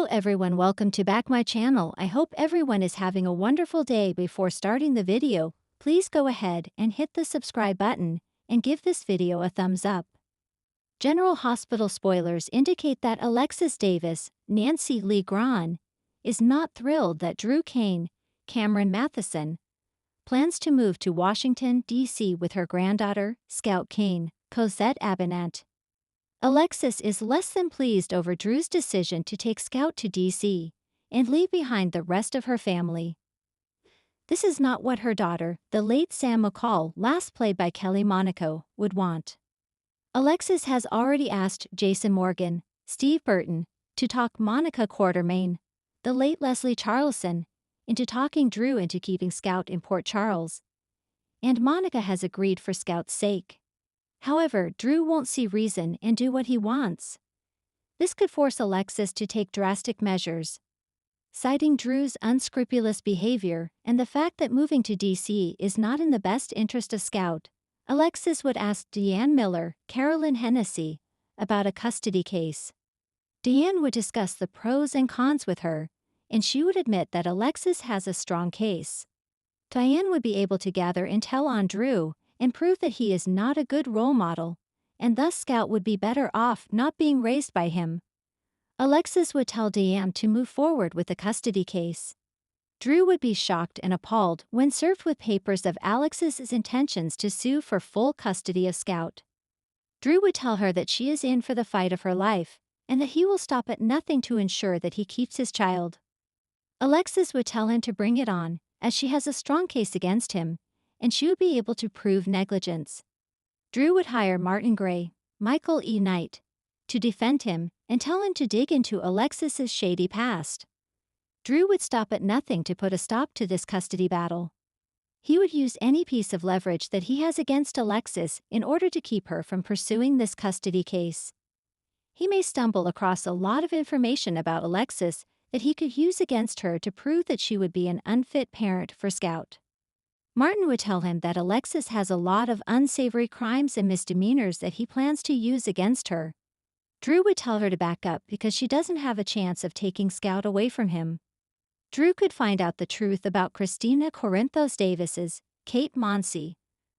everyone, welcome to back my channel. I hope everyone is having a wonderful day. Before starting the video, please go ahead and hit the subscribe button and give this video a thumbs up. General Hospital spoilers indicate that Alexis Davis, Nancy Lee Grahn, is not thrilled that Drew Kane, Cameron Matheson, plans to move to Washington, D.C. with her granddaughter, Scout Kane, Cosette Abinant. Alexis is less than pleased over Drew's decision to take Scout to D.C. and leave behind the rest of her family. This is not what her daughter, the late Sam McCall, last played by Kelly Monaco, would want. Alexis has already asked Jason Morgan, Steve Burton, to talk Monica Quartermaine, the late Leslie Charleson, into talking Drew into keeping Scout in Port Charles. And Monica has agreed for Scout's sake. However, Drew won't see reason and do what he wants. This could force Alexis to take drastic measures. Citing Drew's unscrupulous behavior and the fact that moving to D.C. is not in the best interest of Scout, Alexis would ask Deanne Miller, Carolyn Hennessy, about a custody case. Deanne would discuss the pros and cons with her, and she would admit that Alexis has a strong case. Diane would be able to gather intel on Drew and prove that he is not a good role model, and thus Scout would be better off not being raised by him. Alexis would tell Deanne to move forward with the custody case. Drew would be shocked and appalled when served with papers of Alexis's intentions to sue for full custody of Scout. Drew would tell her that she is in for the fight of her life, and that he will stop at nothing to ensure that he keeps his child. Alexis would tell him to bring it on, as she has a strong case against him, and she would be able to prove negligence. Drew would hire Martin Gray, Michael E. Knight, to defend him and tell him to dig into Alexis's shady past. Drew would stop at nothing to put a stop to this custody battle. He would use any piece of leverage that he has against Alexis in order to keep her from pursuing this custody case. He may stumble across a lot of information about Alexis that he could use against her to prove that she would be an unfit parent for Scout. Martin would tell him that Alexis has a lot of unsavory crimes and misdemeanors that he plans to use against her. Drew would tell her to back up because she doesn't have a chance of taking Scout away from him. Drew could find out the truth about Christina Corinthos Davis's, Kate Monsey,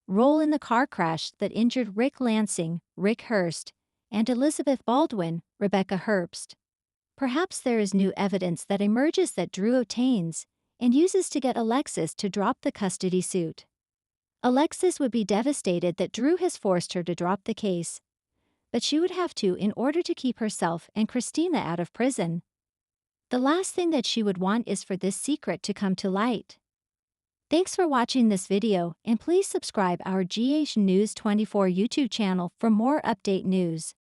role in the car crash that injured Rick Lansing, Rick Hurst, and Elizabeth Baldwin, Rebecca Herbst. Perhaps there is new evidence that emerges that Drew obtains and uses to get Alexis to drop the custody suit. Alexis would be devastated that Drew has forced her to drop the case, but she would have to in order to keep herself and Christina out of prison. The last thing that she would want is for this secret to come to light. Thanks for watching this video, and please subscribe our GH News 24 YouTube channel for more update news.